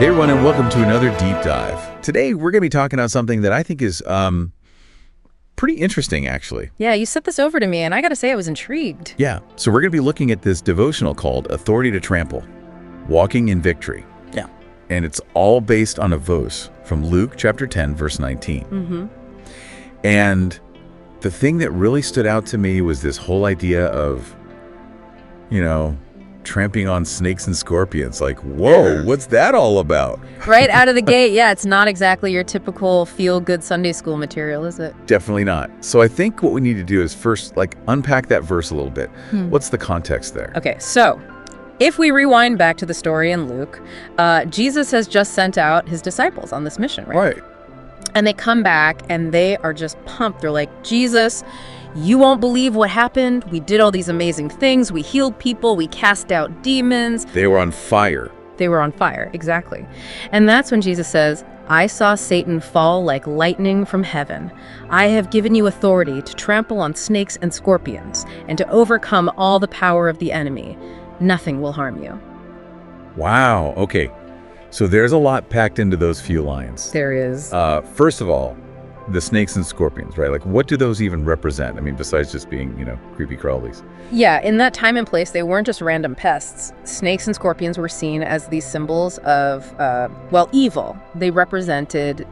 Hey everyone, and welcome to another deep dive. Today we're going to be talking about something that I think is pretty interesting, actually. Yeah, you sent this over to me, and I got to say I was intrigued. Yeah, so we're going to be looking at this devotional called Authority to Trample, Walking in Victory. Yeah. And it's all based on a verse from Luke chapter 10, verse 19. Mm-hmm. And the thing that really stood out to me was this whole idea of, tramping on snakes and scorpions. Like, whoa, what's that all about? Right out of the gate, yeah, it's not exactly your typical feel-good Sunday school material, is it? Definitely not. So I think what we need to do is first, unpack that verse a little bit. What's the context there? Okay, so if we rewind back to the story in Luke, Jesus has just sent out his disciples on this mission, right? Right. And they come back, and they are just pumped. They're like, Jesus, you won't believe what happened. We did all these amazing things. We healed people. We cast out demons. They were on fire. They were on fire, exactly. And that's when Jesus says, I saw Satan fall like lightning from heaven. I have given you authority to trample on snakes and scorpions and to overcome all the power of the enemy. Nothing will harm you. Wow. Okay. So there's a lot packed into those few lines. There is. First of all, the snakes and scorpions, right? Like, what do those even represent? I mean, besides just being, creepy crawlies. Yeah, in that time and place, they weren't just random pests. Snakes and scorpions were seen as these symbols of, evil. They represented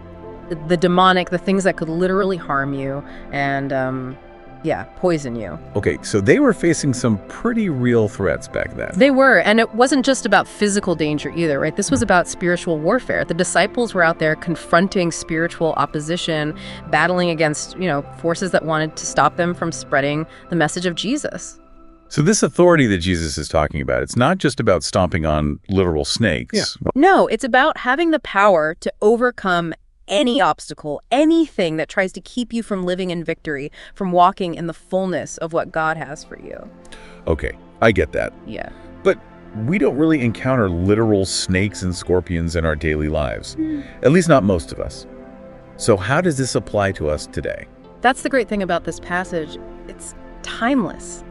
the demonic, the things that could literally harm you and, poison you. Okay, so they were facing some pretty real threats back then. They were, and it wasn't just about physical danger either, right? This was about spiritual warfare. The disciples were out there confronting spiritual opposition, battling against, forces that wanted to stop them from spreading the message of Jesus. So this authority that Jesus is talking about, it's not just about stomping on literal snakes. Yeah. No, it's about having the power to overcome any obstacle, anything that tries to keep you from living in victory, from walking in the fullness of what God has for you. Okay, I get that. Yeah. But we don't really encounter literal snakes and scorpions in our daily lives, at least not most of us. So how does this apply to us today? That's the great thing about this passage. It's timeless.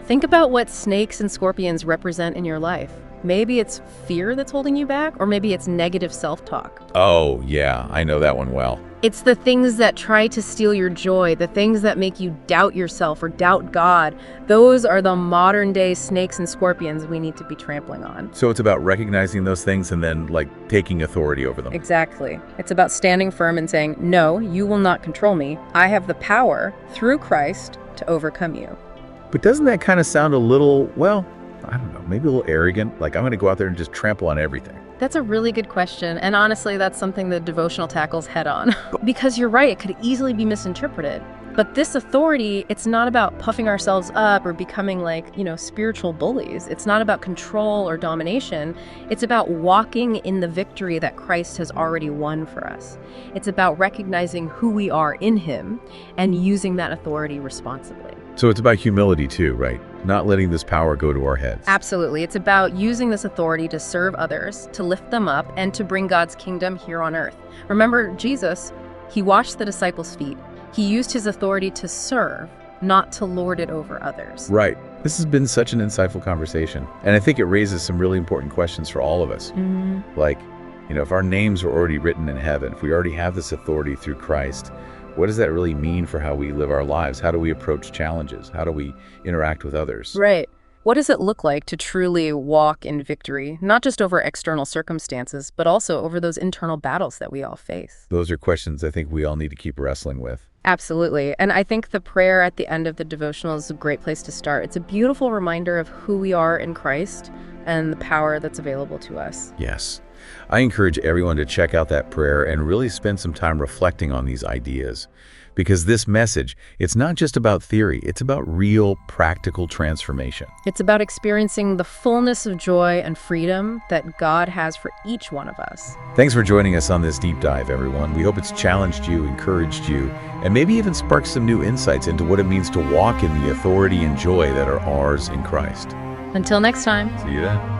Think about what snakes and scorpions represent in your life. Maybe it's fear that's holding you back, or maybe it's negative self-talk. Oh, yeah, I know that one well. It's the things that try to steal your joy, the things that make you doubt yourself or doubt God. Those are the modern-day snakes and scorpions we need to be trampling on. So it's about recognizing those things and then, taking authority over them. Exactly. It's about standing firm and saying, no, you will not control me. I have the power, through Christ, to overcome you. But doesn't that kind of sound a little, I don't know, maybe a little arrogant? Like, I'm going to go out there and just trample on everything. That's a really good question. And honestly, that's something the devotional tackles head on. Because you're right, it could easily be misinterpreted. But this authority, it's not about puffing ourselves up or becoming spiritual bullies. It's not about control or domination. It's about walking in the victory that Christ has already won for us. It's about recognizing who we are in Him and using that authority responsibly. So it's about humility too, right? Not letting this power go to our heads. Absolutely. It's about using this authority to serve others, to lift them up, and to bring God's kingdom here on earth. Remember, Jesus, He washed the disciples' feet. He used His authority to serve, not to lord it over others. Right. This has been such an insightful conversation. And I think it raises some really important questions for all of us. Like, if our names are already written in heaven, if we already have this authority through Christ, what does that really mean for how we live our lives? How do we approach challenges? How do we interact with others? Right. What does it look like to truly walk in victory, not just over external circumstances, but also over those internal battles that we all face? Those are questions I think we all need to keep wrestling with. Absolutely. And I think the prayer at the end of the devotional is a great place to start. It's a beautiful reminder of who we are in Christ and the power that's available to us. Yes. I encourage everyone to check out that prayer and really spend some time reflecting on these ideas. Because this message, it's not just about theory, it's about real, practical transformation. It's about experiencing the fullness of joy and freedom that God has for each one of us. Thanks for joining us on this deep dive, everyone. We hope it's challenged you, encouraged you, and maybe even sparked some new insights into what it means to walk in the authority and joy that are ours in Christ. Until next time. See you then.